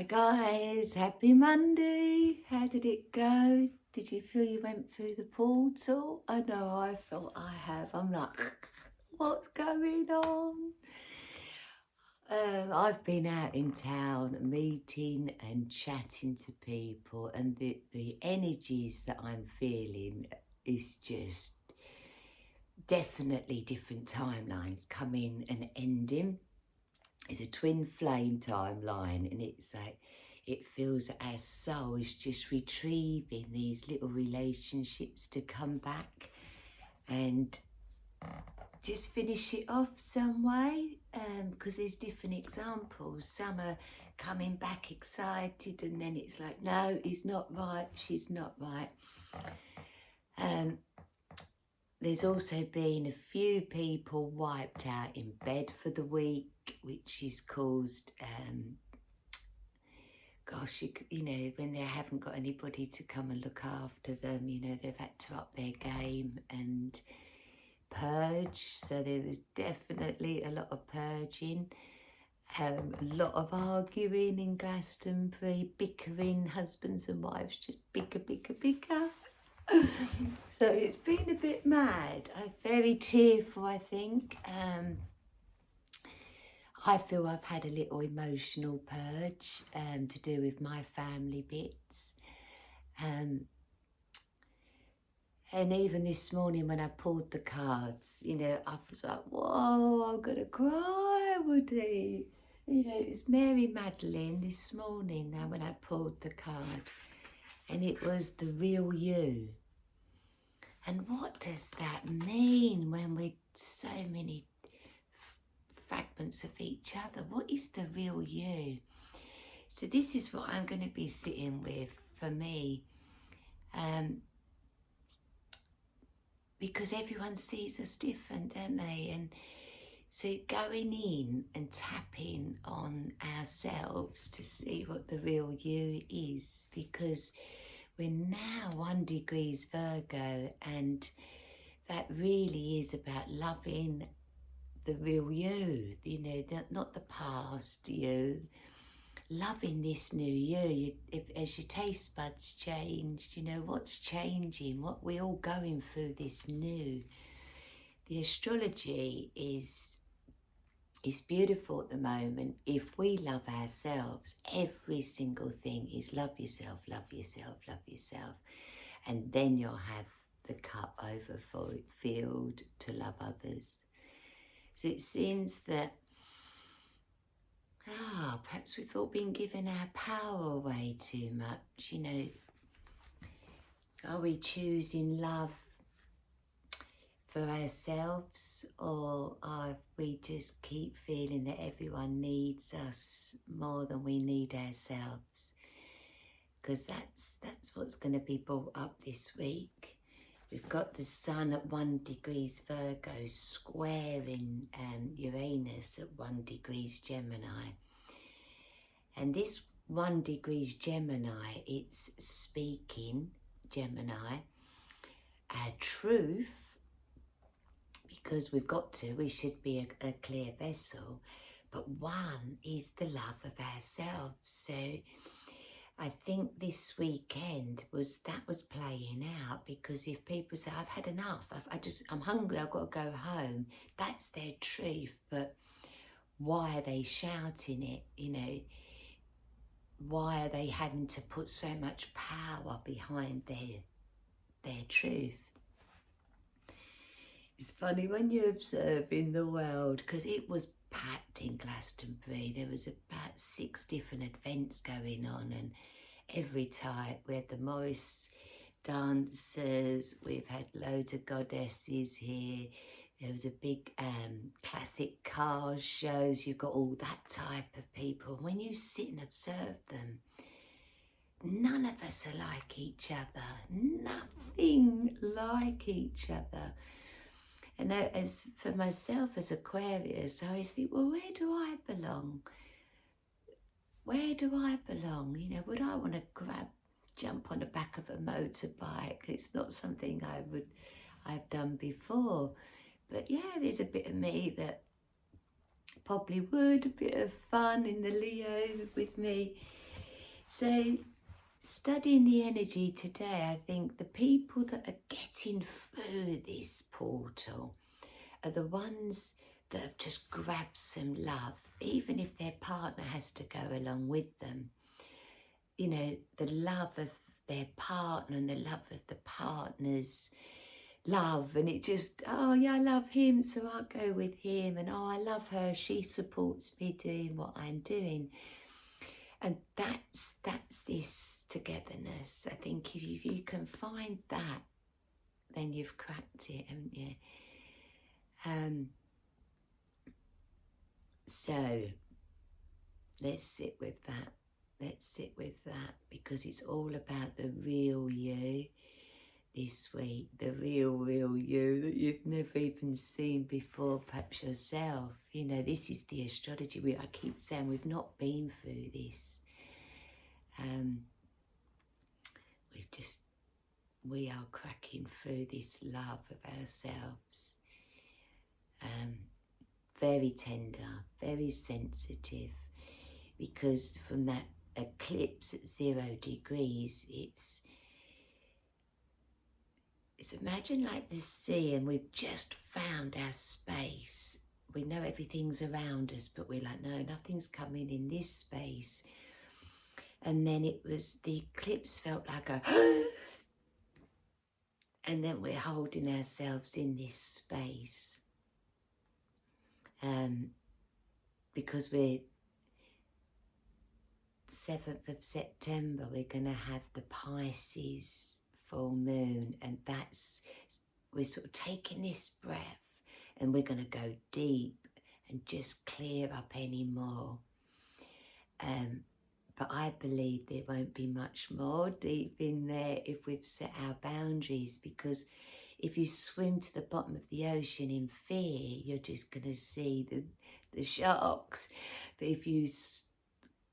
Hi guys, happy Monday. How did it go? Did you feel you went through the portal? I know I felt I have. I'm like, what's going on? I've been out in town meeting and chatting to people, and the energies that I'm feeling is just definitely different timelines coming and ending. It's a twin flame timeline, and it's like it feels that our soul is just retrieving these little relationships to come back and just finish it off some way, because there's different examples. Some are coming back excited, and then it's like, no, he's not right, she's not right. There's also been a few people wiped out in bed for the week, which is caused, you know, when they haven't got anybody to come and look after them, you know, they've had to up their game and purge. So there was definitely a lot of purging, a lot of arguing in Glastonbury, bickering, husbands and wives, just bicker. So it's been a bit mad. I'm very tearful, I think. I feel I've had a little emotional purge to do with my family bits. And even this morning when I pulled the cards, you know, I was like, whoa, I'm going to cry, Woody. You know, it was Mary Magdalene this morning now when I pulled the card. And it was the real you. And what does that mean when we're so many fragments of each other? What is the real you? So this is what I'm going to be sitting with for me, because everyone sees us different, don't they? And so going in and tapping on ourselves to see what the real you is, because we're now 1 degree Virgo, and that really is about loving the real you, you know, not the past you, loving this new you. As your taste buds changed, you know, what's changing, what we're all going through this new. The astrology is beautiful at the moment. If we love ourselves, every single thing is love yourself, love yourself, love yourself. And then you'll have the cup overfilled to love others. So it seems that, perhaps we've all been giving our power away too much, you know. Are we choosing love for ourselves, or are we just keep feeling that everyone needs us more than we need ourselves? Because that's what's going to be brought up this week. We've got the sun at 1 degree Virgo squaring Uranus at 1 degree Gemini. And this 1 degree Gemini, it's speaking Gemini, our truth, because we should be a clear vessel, but 1 is the love of ourselves. So I think this weekend was playing out, because if people say, I've had enough, I'm hungry, I've got to go home, that's their truth. But why are they shouting it, you know? Why are they having to put so much power behind their truth? It's funny when you observe in the world, because it was packed in Glastonbury. There was about 6 different events going on, and every type. We had the Morris dancers, we've had loads of goddesses here. There was a big classic cars shows. You've got all that type of people. When you sit and observe them, none of us are like each other. Nothing like each other. And as for myself as Aquarius, I always think, well, where do I belong? Where do I belong? You know, would I want to jump on the back of a motorbike? It's not something I've done before. But yeah, there's a bit of me that probably would, a bit of fun in the Leo with me. So, studying the energy today, I think the people that are getting through this portal are the ones that have just grabbed some love, even if their partner has to go along with them. You know, the love of their partner and the love of the partner's love, and it just, oh yeah, I love him, so I'll go with him, and oh, I love her, she supports me doing what I'm doing. And that's this togetherness. I think if you can find that, then you've cracked it, haven't you? So let's sit with that. Let's sit with that, because it's all about the real you this week, the real you that you've never even seen before, perhaps yourself. You know, this is the astrology. I keep saying we've not been through this. We are cracking through this love of ourselves. Very tender, very sensitive, because from that eclipse at 0 degrees, it's imagine like the sea, and we've just found our space. We know everything's around us, but we're like, no, nothing's coming in this space. And then it was, the eclipse felt like a and then we're holding ourselves in this space. Because we're 7th of September, we're going to have the Pisces full moon, and we're sort of taking this breath, and we're going to go deep and just clear up any more. But I believe there won't be much more deep in there if we've set our boundaries, because if you swim to the bottom of the ocean in fear, you're just going to see the sharks. But if you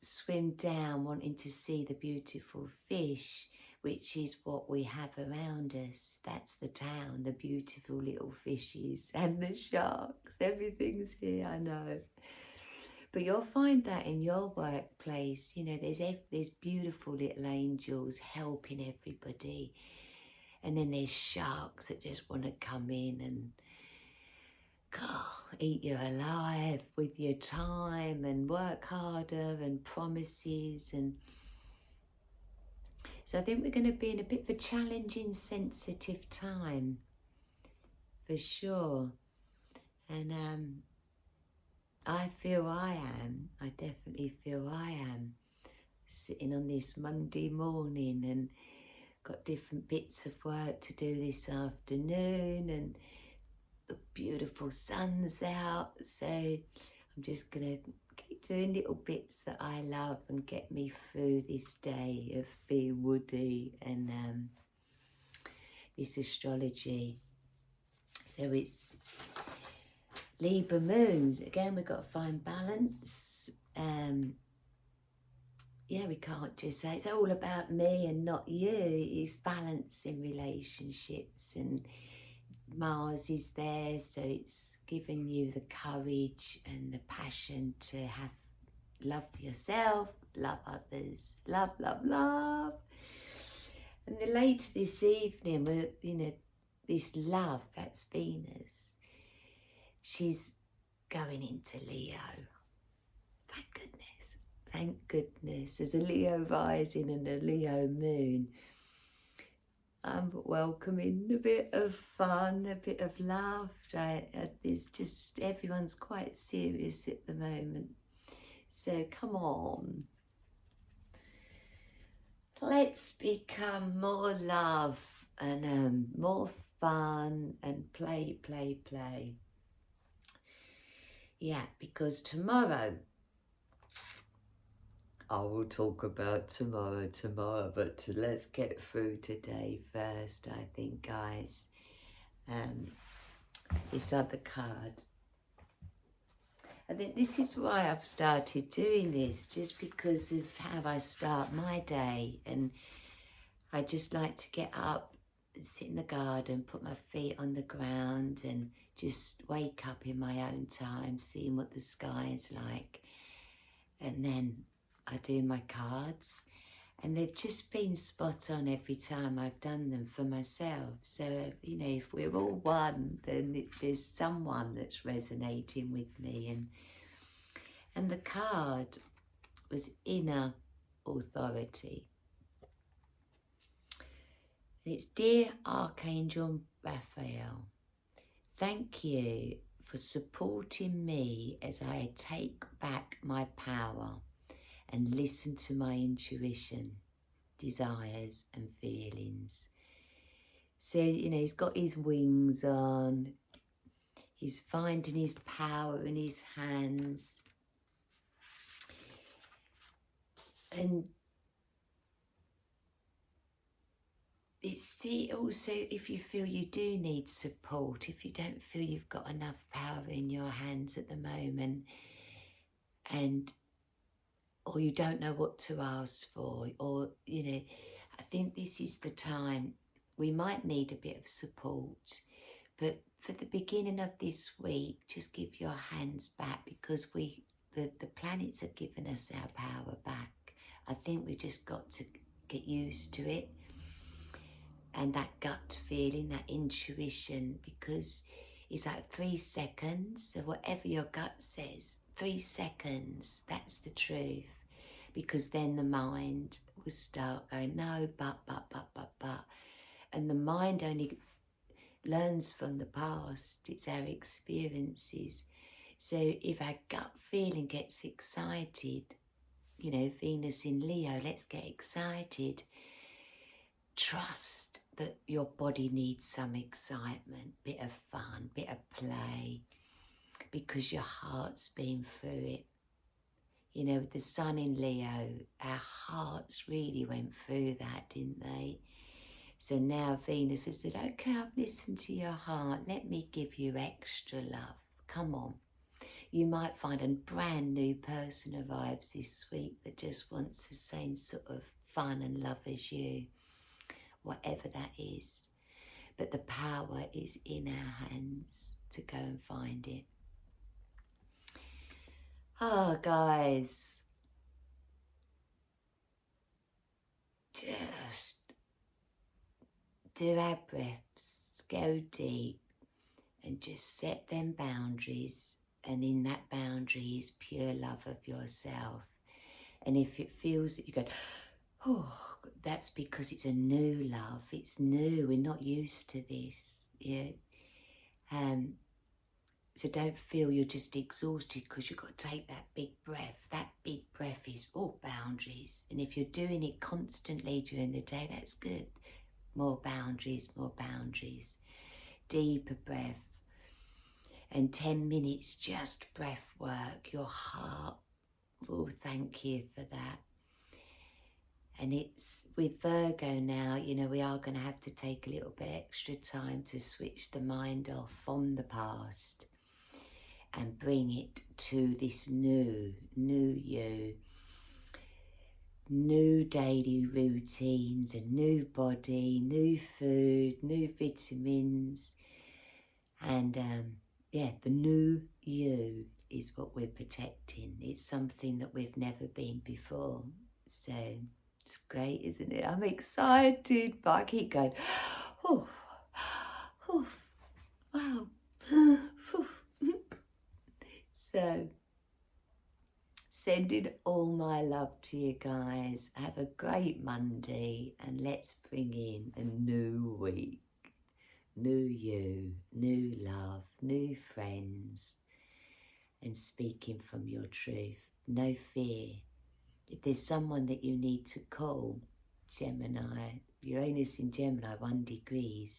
swim down wanting to see the beautiful fish, which is what we have around us, that's the town, the beautiful little fishes and the sharks, everything's here, I know. But you'll find that in your workplace, you know, there's beautiful little angels helping everybody. And then there's sharks that just want to come in and eat you alive with your time and work harder and promises. And so I think we're going to be in a bit of a challenging, sensitive time, for sure. And I feel I definitely feel I am, sitting on this Monday morning and got different bits of work to do this afternoon, and the beautiful sun's out, so I'm just gonna keep doing little bits that I love and get me through this day of being woody and this astrology. So it's Libra moons again. We've got to find balance. Yeah, we can't just say it's all about me and not you. It's balance in relationships, and Mars is there, so it's giving you the courage and the passion to have love for yourself, love others, love. And then later this evening, this love, that's Venus, she's going into Leo. Thank goodness. There's a Leo rising and a Leo moon. I'm welcoming a bit of fun, a bit of laughter. It's just, everyone's quite serious at the moment. So come on. Let's become more love and more fun and play. Yeah, because tomorrow, I will talk about tomorrow, but let's get through today first, I think, guys. This other card. I think this is why I've started doing this, just because of how I start my day. And I just like to get up and sit in the garden, put my feet on the ground and just wake up in my own time, seeing what the sky is like. And then I do my cards. And they've just been spot on every time I've done them for myself. So, you know, if we're all one, then there's someone that's resonating with me. And the card was inner authority. And it's, Dear Archangel Raphael, thank you for supporting me as I take back my power and listen to my intuition, desires and feelings. So, you know, he's got his wings on, he's finding his power in his hands. And it's also, if you feel you do need support, if you don't feel you've got enough power in your hands at the moment, or you don't know what to ask for, or, you know, I think this is the time we might need a bit of support. But for the beginning of this week, just give your hands back, because the planets have given us our power back. I think we've just got to get used to it. And that gut feeling, that intuition, because it's like 3 seconds. So whatever your gut says, 3 seconds, that's the truth. Because then the mind will start going, no, but. And the mind only learns from the past. It's our experiences. So if our gut feeling gets excited, you know, Venus in Leo, let's get excited. Trust that your body needs some excitement, bit of fun, bit of play, because your heart's been through it. You know, with the sun in Leo, our hearts really went through that, didn't they? So now Venus has said, okay, I've listened to your heart. Let me give you extra love. Come on. You might find a brand new person arrives this week that just wants the same sort of fun and love as you, whatever that is. But the power is in our hands to go and find it. Oh, guys, just do our breaths, go deep, and just set them boundaries. And in that boundary is pure love of yourself. And if it feels that you go, oh, that's because it's a new love. It's new. We're not used to this. Yeah. So don't feel you're just exhausted because you've got to take that big breath. That big breath is all boundaries. And if you're doing it constantly during the day, that's good. More boundaries, more boundaries. Deeper breath. And 10 minutes just breath work. Your heart will thank you for that. And it's with Virgo now, you know, we are going to have to take a little bit extra time to switch the mind off from the past and bring it to this new you. New daily routines, a new body, new food, new vitamins. And yeah, the new you is what we're protecting. It's something that we've never been before. So it's great, isn't it? I'm excited, but I keep going, oh, wow. So, sending all my love to you guys. Have a great Monday, and let's bring in a new week. New you, new love, new friends, and speaking from your truth. No fear. If there's someone that you need to call, Gemini, Uranus in Gemini, 1 degree,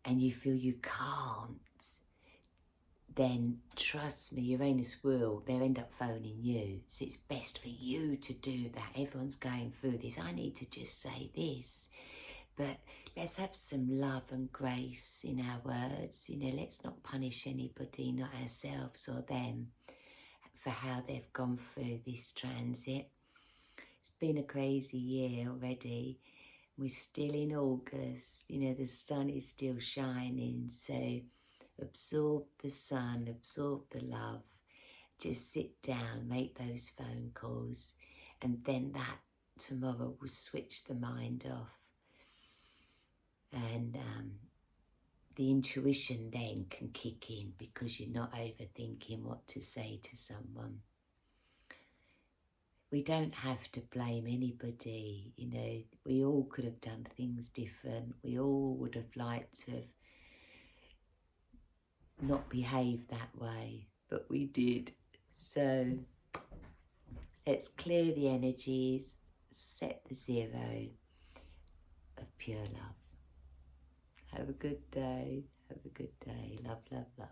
and you feel you can't, then trust me, Uranus will, they'll end up phoning you. So it's best for you to do that. Everyone's going through this. I need to just say this. But let's have some love and grace in our words. You know, let's not punish anybody, not ourselves or them, for how they've gone through this transit. It's been a crazy year already. We're still in August. You know, the sun is still shining. So absorb the sun, absorb the love. Just sit down, make those phone calls. And then tomorrow will switch the mind off, and the intuition then can kick in because you're not overthinking what to say to someone. We don't have to blame anybody, you know, we all could have done things different. We all would have liked to have not behaved that way, but we did. So let's clear the energies, set the 0 of pure love. Have a good day. Have a good day. Love, love, love.